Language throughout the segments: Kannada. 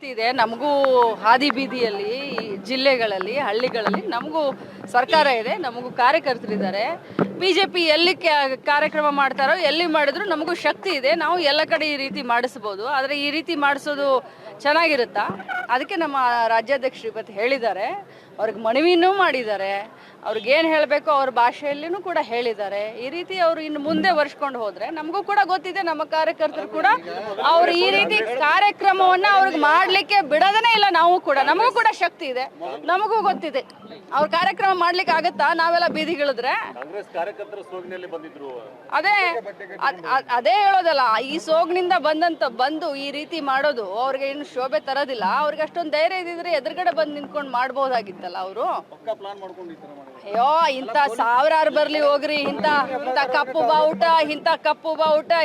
ಶಕ್ತಿ ಇದೆ ನಮಗೂ. ಹಾದಿ ಬೀದಿಯಲ್ಲಿ ಜಿಲ್ಲೆಗಳಲ್ಲಿ ಹಳ್ಳಿಗಳಲ್ಲಿ ನಮಗೂ ಸರ್ಕಾರ ಇದೆ, ನಮಗೂ ಕಾರ್ಯಕರ್ತರಿದ್ದಾರೆ. ಬಿಜೆಪಿ ಎಲ್ಲಿ ಕಾರ್ಯಕ್ರಮ ಮಾಡ್ತಾರೋ ಎಲ್ಲಿ ಮಾಡಿದ್ರು ನಮಗೂ ಶಕ್ತಿ ಇದೆ, ನಾವು ಎಲ್ಲ ಕಡೆ ಈ ರೀತಿ ಮಾಡಿಸ್ಬೋದು. ಆದರೆ ಈ ರೀತಿ ಮಾಡಿಸೋದು ಚೆನ್ನಾಗಿರುತ್ತಾ? ಅದಕ್ಕೆ ನಮ್ಮ ರಾಜ್ಯಾಧ್ಯಕ್ಷರು ಇವತ್ತು ಹೇಳಿದ್ದಾರೆ, ಅವ್ರಿಗೆ ಮನವಿನೂ ಮಾಡಿದ್ದಾರೆ. ಅವ್ರಿಗೇನು ಹೇಳಬೇಕು ಅವ್ರ ಭಾಷೆಯಲ್ಲಿನೂ ಕೂಡ ಹೇಳಿದ್ದಾರೆ. ಈ ರೀತಿ ಅವರು ಇನ್ನು ಮುಂದೆ ವರ್ಷಕೊಂಡು ಹೋದರೆ ನಮಗೂ ಕೂಡ ಗೊತ್ತಿದೆ, ನಮ್ಮ ಕಾರ್ಯಕರ್ತರು ಕೂಡ ಅವರು ಈ ರೀತಿ ಕಾರ್ಯಕ್ರಮವನ್ನು ಅವ್ರಿಗೆ ಮಾಡಲಿಕ್ಕೆ ಬಿಡೋದನೇ ಇಲ್ಲ. ನಾವು ಕೂಡ ನಮಗೂ ಕೂಡ ಶಕ್ತಿ ಇದೆ, ನಮಗೂ ಗೊತ್ತಿದೆ. ಅವ್ರ ಕಾರ್ಯಕ್ರಮ ಮಾಡ್ಲಿಕ್ಕೆ ಆಗುತ್ತಾ? ನಾವೆಲ್ಲ ಬೀದಿಗಿಳಿದ್ರೆ ಅದೇ ಹೇಳೋದಲ್ಲ, ಈ ಸೋಗ್ನಿಂದ ಬಂದು ಈ ರೀತಿ ಮಾಡೋದು ಅವ್ರಿಗೆ ಇನ್ನು ಶೋಭೆ ತರೋದಿಲ್ಲ. ಅವ್ರಿಗೆ ಅಷ್ಟೊಂದು ಧೈರ್ಯ ಇದ್ದಿದ್ರೆ ಎದುರುಗಡೆ ಬಂದು ನಿಂತ್ಕೊಂಡು ಮಾಡ್ಬೋದಾಗಿತ್ತಲ್ಲ ಅವರು. ಅಯ್ಯೋ, ಇಂಥ ಸಾವಿರಾರು ಬರ್ಲಿ ಹೋಗ್ರಿ, ಇಂಥ ಕಪ್ಪು ಬಾವುಟ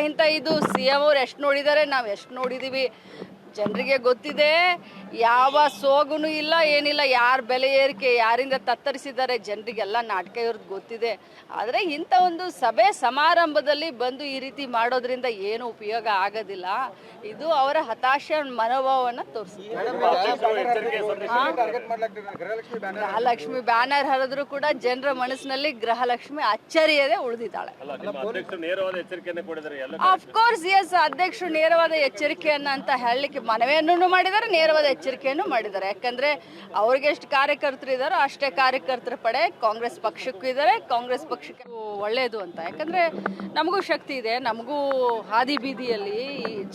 ಇಂಥ ಇದು CM ಅವ್ರು ಎಷ್ಟು ನೋಡಿದ್ದಾರೆ, ನಾವು ಎಷ್ಟು ನೋಡಿದೀವಿ. ಜನರಿಗೆ ಗೊತ್ತಿದೆ, ಯಾವ ಸೋಗುನು ಇಲ್ಲ, ಏನಿಲ್ಲ. ಯಾರ ಬೆಲೆ ಏರಿಕೆ, ಯಾರಿಂದ ತತ್ತರಿಸಿದ್ದಾರೆ ಜನರಿಗೆಲ್ಲ ನಾಟಕ ಇವ್ರದ್ದು ಗೊತ್ತಿದೆ. ಆದರೆ ಇಂಥ ಒಂದು ಸಭೆ ಸಮಾರಂಭದಲ್ಲಿ ಬಂದು ಈ ರೀತಿ ಮಾಡೋದ್ರಿಂದ ಏನು ಉಪಯೋಗ ಆಗೋದಿಲ್ಲ. ಇದು ಅವರ ಹತಾಶೆ ಮನೋಭಾವವನ್ನು ತೋರಿಸುತ್ತೆ. ಗೃಹಲಕ್ಷ್ಮಿ ಬ್ಯಾನರ್ ಹರಿದ್ರು ಕೂಡ ಜನರ ಮನಸ್ಸಿನಲ್ಲಿ ಗೃಹಲಕ್ಷ್ಮಿ ಅಚ್ಚರಿಯದೇ ಉಳಿದಿದ್ದಾಳೆ. ಅಫ್ಕೋರ್ಸ್ ಎಸ್, ಅಧ್ಯಕ್ಷರು ನೇರವಾದ ಎಚ್ಚರಿಕೆಯನ್ನ ಅಂತ ಹೇಳಲಿಕ್ಕೆ ಮನವಿಯನ್ನು ಮಾಡಿದ್ದಾರೆ, ನೇರವಾದ ಎಚ್ಚರಿಕೆಯನ್ನು ಮಾಡಿದ್ದಾರೆ. ಯಾಕಂದ್ರೆ ಅವ್ರಿಗೆ ಎಷ್ಟು ಕಾರ್ಯಕರ್ತರು ಇದ್ದಾರೋ ಅಷ್ಟೇ ಕಾರ್ಯಕರ್ತರ ಪಡೆ ಕಾಂಗ್ರೆಸ್ ಪಕ್ಷಕ್ಕೂ ಇದ್ದಾರೆ, ಕಾಂಗ್ರೆಸ್ ಪಕ್ಷಕ್ಕೆ ಒಳ್ಳೆಯದು ಅಂತ. ಯಾಕಂದ್ರೆ ನಮಗೂ ಶಕ್ತಿ ಇದೆ, ನಮಗೂ ಹಾದಿ ಬೀದಿಯಲ್ಲಿ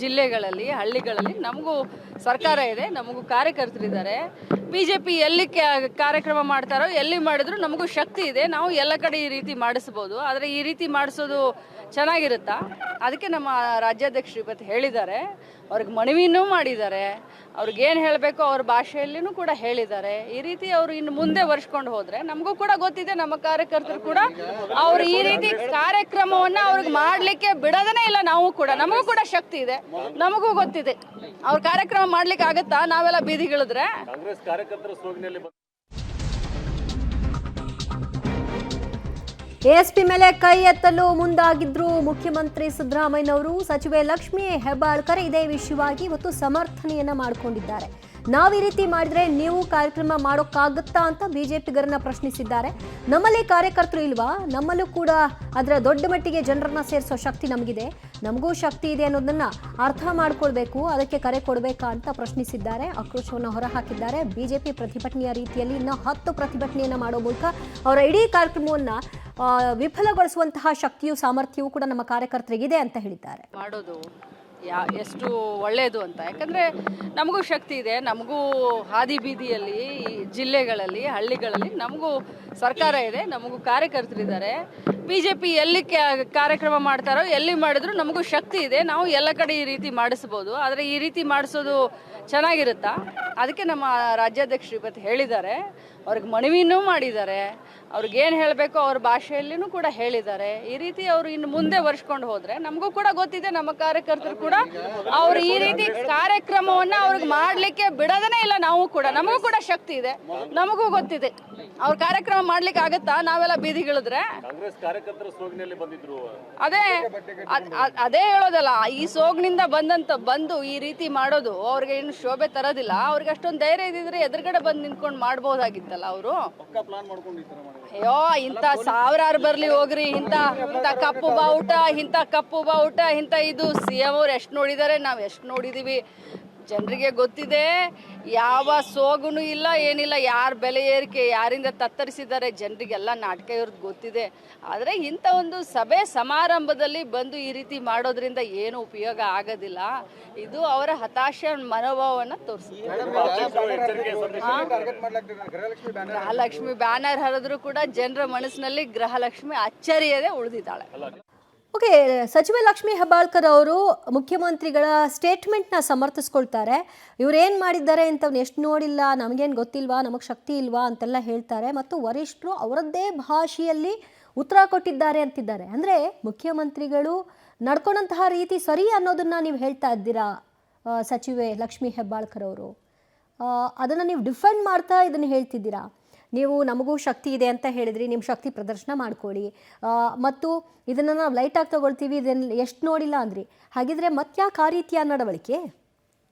ಜಿಲ್ಲೆಗಳಲ್ಲಿ ಹಳ್ಳಿಗಳಲ್ಲಿ ನಮಗೂ ಸರ್ಕಾರ ಇದೆ, ನಮಗೂ ಕಾರ್ಯಕರ್ತರಿದ್ದಾರೆ. ಬಿಜೆಪಿ ಎಲ್ಲಿ ಕಾರ್ಯಕ್ರಮ ಮಾಡ್ತಾರೋ ಎಲ್ಲಿ ಮಾಡಿದ್ರು ನಮಗೂ ಶಕ್ತಿ ಇದೆ, ನಾವು ಎಲ್ಲ ಕಡೆ ಈ ರೀತಿ ಮಾಡಿಸ್ಬೋದು. ಆದರೆ ಈ ರೀತಿ ಮಾಡಿಸೋದು ಚೆನ್ನಾಗಿರುತ್ತಾ? ಅದಕ್ಕೆ ನಮ್ಮ ರಾಜ್ಯಾಧ್ಯಕ್ಷರು ಇವತ್ತು ಹೇಳಿದ್ದಾರೆ, ಅವ್ರಿಗೆ ಮನವಿನೂ ಮಾಡಿದ್ದಾರೆ. ಅವ್ರಿಗೇನು ಹೇಳಬೇಕು ಅವ್ರ ಭಾಷೆಯಲ್ಲಿನೂ ಕೂಡ ಹೇಳಿದ್ದಾರೆ. ಈ ರೀತಿ ಅವರು ಇನ್ನು ಮುಂದೆ ವರ್ಷಕೊಂಡು ಹೋದರೆ ನಮಗೂ ಕೂಡ ಗೊತ್ತಿದೆ, ನಮ್ಮ ಕಾರ್ಯಕರ್ತರು ಕೂಡ ಅವರು ಈ ರೀತಿ ಕಾರ್ಯಕ್ರಮವನ್ನು ಅವ್ರಿಗೆ ಮಾಡಲಿಕ್ಕೆ ಬಿಡೋದನೇ ಇಲ್ಲ. ನಾವು ಕೂಡ ನಮಗೂ ಕೂಡ ಶಕ್ತಿ ಇದೆ, ನಮಗೂ ಗೊತ್ತಿದೆ. ಅವ್ರ ಕಾರ್ಯಕ್ರಮ ಮಾಡ್ಲಿಕ್ಕೆ ಆಗುತ್ತಾ? ನಾವೆಲ್ಲ ಬೀದಿಗಿಳಿದ್ರೆ ಎಎಸ್ಪಿ ಮೇಲೆ ಕೈ ಎತ್ತಲು ಮುಂದಾಗಿದ್ರು ಮುಖ್ಯಮಂತ್ರಿ ಸಿದ್ದರಾಮಯ್ಯನವರು. ಸಚಿವೆ ಲಕ್ಷ್ಮೀ ಹೆಬ್ಬಾಳ್ಕರ್ ಇದೇ ವಿಷಯವಾಗಿ ಇವತ್ತು ಸಮರ್ಥನೆಯನ್ನ ಮಾಡಿಕೊಂಡಿದ್ದಾರೆ. ನಾವು ಈ ರೀತಿ ಮಾಡಿದ್ರೆ ನೀವು ಕಾರ್ಯಕ್ರಮ ಮಾಡೋಕ್ಕಾಗುತ್ತಾ ಅಂತ ಬಿಜೆಪಿಗರನ್ನ ಪ್ರಶ್ನಿಸಿದ್ದಾರೆ. ನಮ್ಮಲ್ಲಿ ಕಾರ್ಯಕರ್ತರು ಇಲ್ವಾ? ನಮ್ಮಲ್ಲೂ ಕೂಡ ಅದರ ದೊಡ್ಡ ಮಟ್ಟಿಗೆ ಜನರನ್ನ ಸೇರಿಸೋ ಶಕ್ತಿ ನಮಗಿದೆ, ನಮಗೂ ಶಕ್ತಿ ಇದೆ ಅನ್ನೋದನ್ನ ಅರ್ಥ ಮಾಡ್ಕೊಳ್ಬೇಕು, ಅದಕ್ಕೆ ಕರೆ ಕೊಡಬೇಕಾ ಅಂತ ಪ್ರಶ್ನಿಸಿದ್ದಾರೆ. ಆಕ್ರೋಶವನ್ನು ಹೊರಹಾಕಿದ್ದಾರೆ. ಬಿಜೆಪಿ ಪ್ರತಿಭಟನೆಯ ರೀತಿಯಲ್ಲಿ ಇನ್ನು 10 ಪ್ರತಿಭಟನೆಯನ್ನ ಮಾಡೋ ಮೂಲಕ ಅವರ ಇಡೀ ಕಾರ್ಯಕ್ರಮವನ್ನ ವಿಫಲಗೊಳಿಸುವಂತಹ ಶಕ್ತಿಯು ಸಾಮರ್ಥ್ಯವೂ ಕೂಡ ನಮ್ಮ ಕಾರ್ಯಕರ್ತರಿಗಿದೆ ಅಂತ ಹೇಳಿದ್ದಾರೆ. ಮಾಡೋದು ಎಷ್ಟು ಒಳ್ಳೆಯದು ಅಂತ. ಯಾಕಂದರೆ ನಮಗೂ ಶಕ್ತಿ ಇದೆ, ನಮಗೂ ಹಾದಿ ಬೀದಿಯಲ್ಲಿ ಜಿಲ್ಲೆಗಳಲ್ಲಿ ಹಳ್ಳಿಗಳಲ್ಲಿ ನಮಗೂ ಸರ್ಕಾರ ಇದೆ, ನಮಗೂ ಕಾರ್ಯಕರ್ತರಿದ್ದಾರೆ. ಬಿಜೆಪಿ ಎಲ್ಲಿ ಕಾರ್ಯಕ್ರಮ ಮಾಡ್ತಾರೋ ಎಲ್ಲಿ ಮಾಡಿದ್ರು ನಮಗೂ ಶಕ್ತಿ ಇದೆ, ನಾವು ಎಲ್ಲ ಕಡೆ ಈ ರೀತಿ ಮಾಡಿಸ್ಬೋದು. ಆದರೆ ಈ ರೀತಿ ಮಾಡಿಸೋದು ಚೆನ್ನಾಗಿರುತ್ತಾ? ಅದಕ್ಕೆ ನಮ್ಮ ರಾಜ್ಯಾಧ್ಯಕ್ಷರು ಇವತ್ತು ಹೇಳಿದ್ದಾರೆ, ಅವ್ರಿಗೆ ಮನವಿನೂ ಮಾಡಿದ್ದಾರೆ. ಅವ್ರಿಗೇನು ಹೇಳಬೇಕು ಅವ್ರ ಭಾಷೆಯಲ್ಲಿನೂ ಕೂಡ ಹೇಳಿದ್ದಾರೆ. ಈ ರೀತಿ ಅವರು ಇನ್ನು ಮುಂದೆ ವರ್ಷಕೊಂಡು ಹೋದರೆ ನಮಗೂ ಕೂಡ ಗೊತ್ತಿದೆ, ನಮ್ಮ ಕಾರ್ಯಕರ್ತರು ಕೂಡ ಅವರು ಈ ರೀತಿ ಕಾರ್ಯಕ್ರಮವನ್ನು ಅವ್ರಿಗೆ ಮಾಡಲಿಕ್ಕೆ ಬಿಡೋದನೇ ಇಲ್ಲ. ನಾವು ಕೂಡ ನಮಗೂ ಕೂಡ ಶಕ್ತಿ ಇದೆ, ನಮಗೂ ಗೊತ್ತಿದೆ. ಅವ್ರ ಕಾರ್ಯಕ್ರಮ ಮಾಡ್ಲಿಕ್ಕೆ ಆಗುತ್ತಾ? ನಾವೆಲ್ಲ ಬೀದಿಗಿಳಿದ್ರೆ ಅದೇ ಹೇಳೋದಲ್ಲ, ಈ ಸೋಗ್ನಿಂದ ಬಂದು ಈ ರೀತಿ ಮಾಡೋದು ಅವ್ರಿಗೆ ಇನ್ನು ಶೋಭೆ ತರೋದಿಲ್ಲ. ಅವ್ರಿಗೆ ಅಷ್ಟೊಂದು ಧೈರ್ಯ ಇದ್ದಿದ್ರೆ ಎದುರುಗಡೆ ಬಂದು ನಿಂತ್ಕೊಂಡು ಮಾಡ್ಬೋದಾಗಿತ್ತಲ್ಲ ಅವರು. ಅಯ್ಯೋ, ಇಂಥ ಸಾವಿರಾರು ಬರ್ಲಿ ಹೋಗ್ರಿ, ಇಂಥ ಕಪ್ಪು ಬಾವುಟ ಇಂಥ ಇದು CM ಅವ್ರು ಎಷ್ಟು ನೋಡಿದ್ದಾರೆ, ನಾವು ಎಷ್ಟು ನೋಡಿದೀವಿ. ಜನರಿಗೆ ಗೊತ್ತಿದೆ, ಯಾವ ಸೋಗುನು ಇಲ್ಲ, ಏನಿಲ್ಲ. ಯಾರ ಬೆಲೆ ಏರಿಕೆ, ಯಾರಿಂದ ತತ್ತರಿಸಿದ್ದಾರೆ ಜನರಿಗೆಲ್ಲ ನಾಟಕ ಇವ್ರದ್ದು ಗೊತ್ತಿದೆ. ಆದರೆ ಇಂಥ ಒಂದು ಸಭೆ ಸಮಾರಂಭದಲ್ಲಿ ಬಂದು ಈ ರೀತಿ ಮಾಡೋದ್ರಿಂದ ಏನು ಉಪಯೋಗ ಆಗೋದಿಲ್ಲ. ಇದು ಅವರ ಹತಾಶೆ ಮನೋಭಾವವನ್ನು ತೋರಿಸುತ್ತೆ. ಗೃಹಲಕ್ಷ್ಮಿ ಬ್ಯಾನರ್ ಹರಿದ್ರು ಕೂಡ ಜನರ ಮನಸ್ಸಿನಲ್ಲಿ ಗೃಹಲಕ್ಷ್ಮಿ ಅಚ್ಚರಿಯದೇ ಉಳಿದಿದ್ದಾಳೆ. ಓಕೆ, ಸಚಿವೆ ಲಕ್ಷ್ಮೀ ಹೆಬ್ಬಾಳ್ಕರ್ ಅವರು ಮುಖ್ಯಮಂತ್ರಿಗಳ ಸ್ಟೇಟ್ಮೆಂಟ್ನ ಸಮರ್ಥಿಸ್ಕೊಳ್ತಾರೆ. ಇವರೇನು ಮಾಡಿದ್ದಾರೆ ಅಂತವ್ನು ಎಷ್ಟು ನೋಡಿಲ್ಲ, ನಮಗೇನು ಗೊತ್ತಿಲ್ವಾ, ನಮಗೆ ಶಕ್ತಿ ಇಲ್ವಾ ಅಂತೆಲ್ಲ ಹೇಳ್ತಾರೆ. ಮತ್ತು ವರಿಷ್ಠರು ಅವರದ್ದೇ ಭಾಷೆಯಲ್ಲಿ ಉತ್ತರ ಕೊಟ್ಟಿದ್ದಾರೆ ಅಂತಿದ್ದಾರೆ. ಅಂದರೆ ಮುಖ್ಯಮಂತ್ರಿಗಳು ನಡ್ಕೊಂಡಂತಹ ರೀತಿ ಸರಿ ಅನ್ನೋದನ್ನು ನೀವು ಹೇಳ್ತಾ ಇದ್ದೀರಾ ಸಚಿವೆ ಲಕ್ಷ್ಮೀ ಹೆಬ್ಬಾಳ್ಕರ್ ಅವರು. ಅದನ್ನು ನೀವು ಡಿಫೆಂಡ್ ಮಾಡ್ತಾ ಇದನ್ನು ಹೇಳ್ತಿದ್ದೀರಾ. ನೀವು ನಮಗೂ ಶಕ್ತಿ ಇದೆ ಅಂತ ಹೇಳಿದ್ರಿ, ನಿಮ್ಮ ಶಕ್ತಿ ಪ್ರದರ್ಶನ ಮಾಡ್ಕೊಳ್ಳಿ, ಮತ್ತು ಇದನ್ನು ನಾವು ಲೈಟಾಗಿ ತೊಗೊಳ್ತೀವಿ, ಇದನ್ನು ಎಷ್ಟು ನೋಡಿಲ್ಲ ಅಂದ್ರಿ. ಹಾಗಿದ್ರೆ ಮತ್ತ್ಯಾಕೆ ಆ ರೀತಿಯ ನಡವಳಿಕೆ?